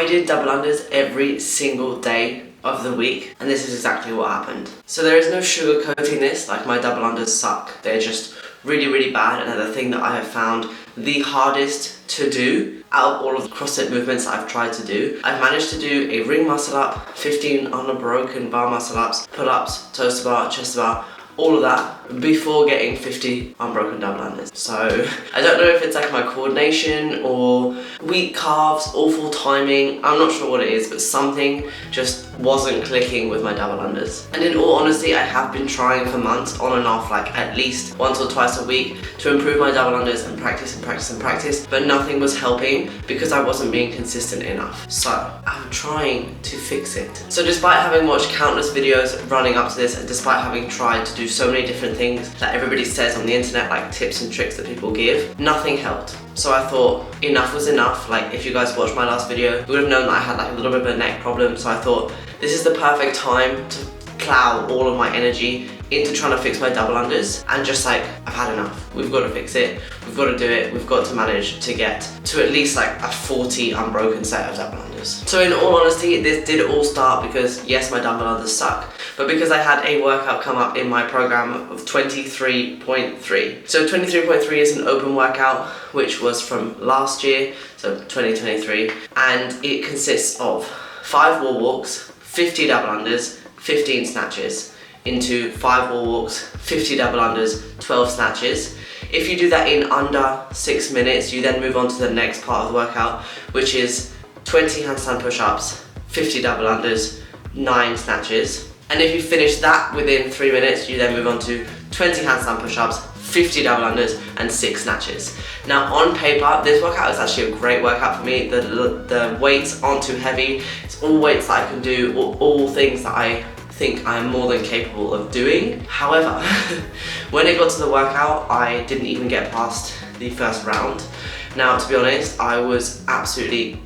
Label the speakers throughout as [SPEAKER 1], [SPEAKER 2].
[SPEAKER 1] I did double unders every single day of the week, and this is exactly what happened. So there is no sugarcoating this, like my double unders suck. They're just really, really bad, and they're the thing that I have found the hardest to do out of all of the CrossFit movements that I've tried to do. I've managed to do a ring muscle up, 15 unbroken bar muscle ups, pull-ups, toes to bar, chest to bar, all of that before getting 50 unbroken double unders. So I don't know if it's like my coordination or weak calves, awful timing, I'm not sure what it is, but something just wasn't clicking with my double unders. And in all honesty, I have been trying for months on and off, like at least once or twice a week, to improve my double unders and practice and practice and practice, but nothing was helping because I wasn't being consistent enough. So I'm trying to fix it. So despite having watched countless videos running up to this, and despite having tried to do so many different things that everybody says on the internet, like tips and tricks that people give, nothing helped. So I thought enough was enough. Like if you guys watched my last video, you would have known that I had like a little bit of a neck problem. So I thought this is the perfect time to plow all of my energy into trying to fix my double unders, and just like, I've had enough. We've got to fix it. We've got to do it. We've got to manage to get to at least like a 40 unbroken set of double unders. So in all honesty, this did all start because yes, my double unders suck, but because I had a workout come up in my program of 23.3. So 23.3 is an open workout, which was from last year, so 2023, and it consists of 5 wall walks, 50 double unders, 15 snatches, into 5 wall walks, 50 double unders, 12 snatches. If you do that in under 6 minutes, you then move on to the next part of the workout, which is 20 handstand push-ups, 50 double unders, 9 snatches. And if you finish that within 3 minutes, you then move on to 20 handstand push-ups, 50 double unders, and 6 snatches. Now on paper, this workout is actually a great workout for me. The weights aren't too heavy. It's all weights that I can do, all things that I think I'm more than capable of doing. However, when it got to the workout, I didn't even get past the first round. Now, to be honest, I was absolutely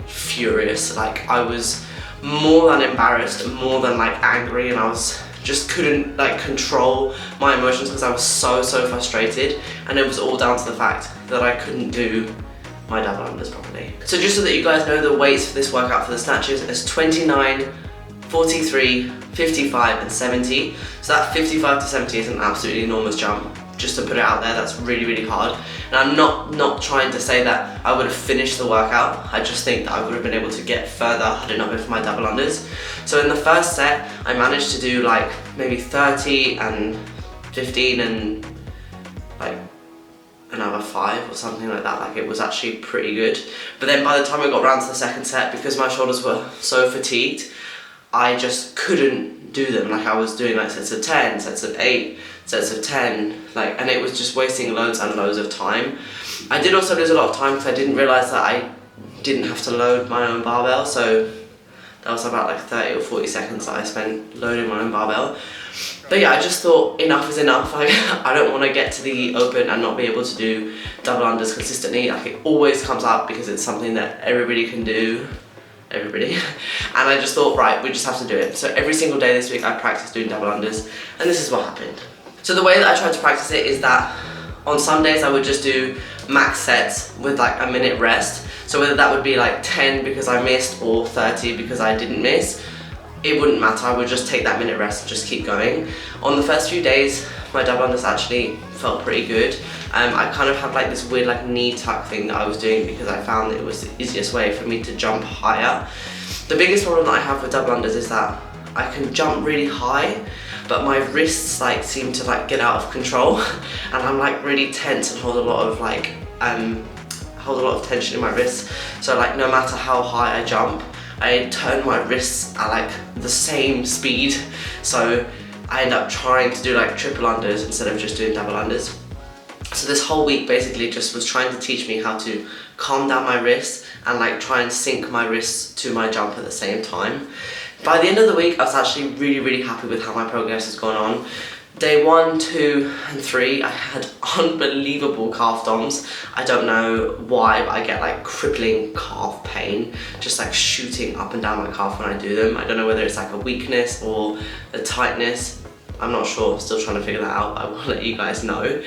[SPEAKER 1] furious. Like, I was more than embarrassed, more than like angry, and I was just couldn't like control my emotions because I was so frustrated, and it was all down to the fact that I couldn't do my double unders properly. So just so that you guys know, the weights for this workout for the snatches is 29, 43, 55 and 70. So that 55 to 70 is an absolutely enormous jump. Just to put it out there, that's really hard. And I'm not trying to say that I would have finished the workout. I just think that I would have been able to get further had it not been for my double unders. So in the first set, I managed to do like maybe 30 and 15 and like another 5 or something like that. Like, it was actually pretty good. But then by the time I got around to the second set, because my shoulders were so fatigued, I just couldn't do them. Like, I was doing like sets of 10, sets of 8, sets of 10, like, and it was just wasting loads and loads of time. I did also lose a lot of time because I didn't realise that I didn't have to load my own barbell, so that was about like 30 or 40 seconds that I spent loading my own barbell. But yeah, I just thought enough is enough. Like, I don't want to get to the open and not be able to do double unders consistently. Like, it always comes up because it's something that everybody can do. And I just thought, right, we just have to do it. So every single day this week I practiced doing double unders, and this is what happened. So the way that I tried to practice it is that on some days I would just do max sets with like a minute rest. So whether that would be like 10 because I missed or 30 because I didn't miss, it wouldn't matter. I would just take that minute rest and just keep going. On the first few days, my double unders actually felt pretty good. I kind of had like this weird like knee tuck thing that I was doing because I found it was the easiest way for me to jump higher. The biggest problem that I have with double unders is that I can jump really high, but my wrists like seem to like get out of control, and I'm like really tense and hold a lot of tension in my wrists. So like, no matter how high I jump, I turn my wrists at like the same speed. So I end up trying to do like triple unders instead of just doing double unders. So this whole week basically just was trying to teach me how to calm down my wrists and like try and sync my wrists to my jump at the same time. By the end of the week, I was actually really happy with how my progress has gone on. Day 1, 2 and 3, I had unbelievable calf DOMs. I don't know why, but I get like crippling calf pain, just like shooting up and down my calf when I do them. I don't know whether it's like a weakness or a tightness. I'm not sure, still trying to figure that out. I will let you guys know.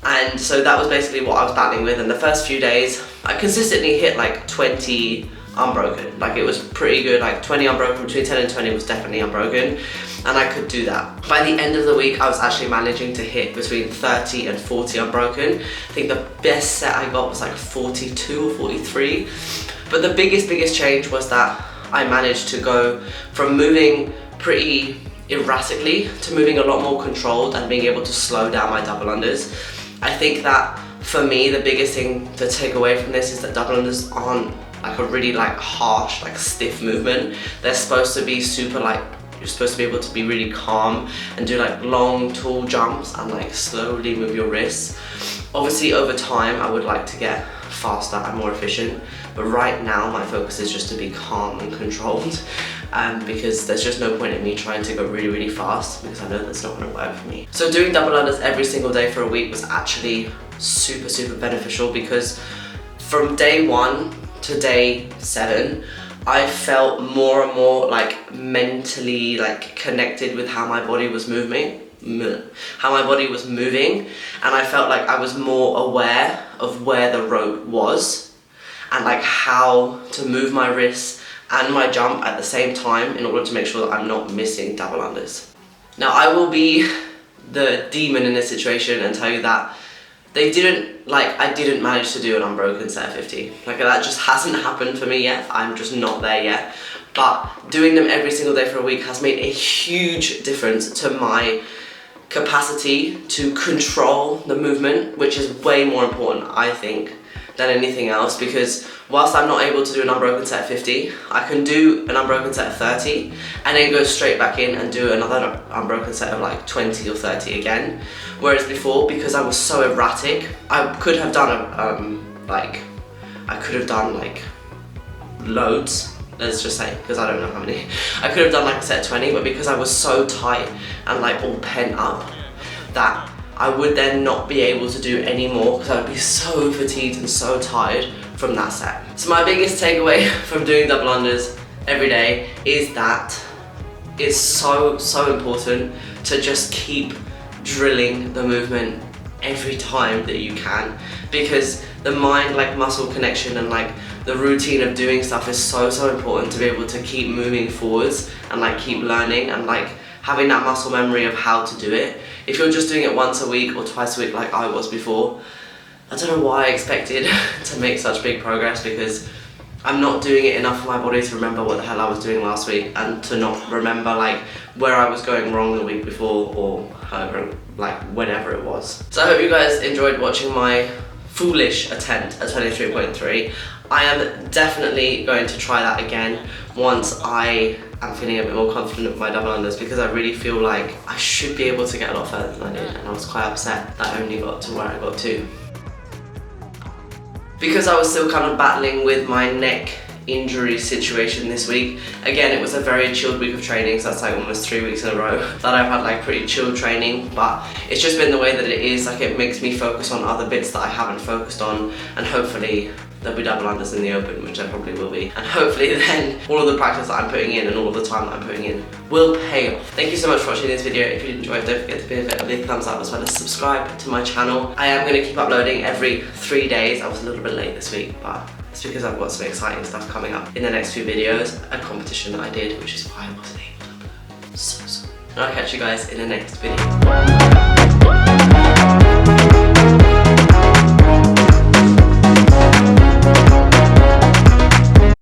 [SPEAKER 1] And so that was basically what I was battling with. And the first few days, I consistently hit like 20 unbroken. Like it was pretty good, like 20 unbroken, between 10 and 20 was definitely unbroken, and I could do that. By the end of the week, I was actually managing to hit between 30 and 40 unbroken. I think the best set I got was like 42 or 43. But the biggest change was that I managed to go from moving pretty erratically to moving a lot more controlled and being able to slow down my double unders. I think that for me, the biggest thing to take away from this is that double unders aren't like a really like harsh, like stiff movement. They're supposed to be super like, you're supposed to be able to be really calm and do like long, tall jumps and like slowly move your wrists. Obviously over time, I would like to get faster and more efficient, but right now my focus is just to be calm and controlled, because there's just no point in me trying to go really fast, because I know that's not going to work for me. So doing double unders every single day for a week was actually super beneficial, because from day 1 to day 7 I felt more and more like mentally like connected with how my body was moving, and I felt like I was more aware of where the rope was and like how to move my wrists and my jump at the same time in order to make sure that I'm not missing double unders. Now I will be the demon in this situation and tell you that I didn't manage to do an unbroken set of 50. Like that just hasn't happened for me yet. I'm just not there yet. But doing them every single day for a week has made a huge difference to my capacity to control the movement, which is way more important, I think, than anything else, because whilst I'm not able to do an unbroken set of 50, I can do an unbroken set of 30 and then go straight back in and do another unbroken set of like 20 or 30 again. Whereas before, because I was so erratic, I could have done like loads, let's just say, because I don't know how many. I could have done like a set of 20, but because I was so tight and like all pent up, that I would then not be able to do any more because I would be so fatigued and so tired from that set. So my biggest takeaway from doing double unders every day is that it's so important to just keep drilling the movement every time that you can, because the mind like muscle connection and like the routine of doing stuff is so important to be able to keep moving forwards and like keep learning and like having that muscle memory of how to do it. If you're just doing it once a week or twice a week like I was before, I don't know why I expected to make such big progress, because I'm not doing it enough for my body to remember what the hell I was doing last week and to not remember like where I was going wrong the week before or however, like whenever it was. So I hope you guys enjoyed watching my foolish attempt at 23.3. I am definitely going to try that again once I am feeling a bit more confident with my double unders, because I really feel like I should be able to get a lot further than I did, and I was quite upset that I only got to where I got to. Because I was still kind of battling with my neck injury situation this week. Again, it was a very chilled week of training, so that's like almost 3 weeks in a row that I've had like pretty chilled training, but it's just been the way that it is. Like it makes me focus on other bits that I haven't focused on, and hopefully there'll be double unders in the open, which there probably will be, and hopefully then all of the practice that I'm putting in and all of the time that I'm putting in will pay off. Thank you so much for watching this video. If you enjoyed, don't forget to give it a big thumbs up as well as subscribe to my channel. I am going to keep uploading every 3 days. I was a little bit late this week, but it's because I've got some exciting stuff coming up in the next few videos, a competition that I did, which is why I wasn't able to upload so soon. And I'll catch you guys in the next video.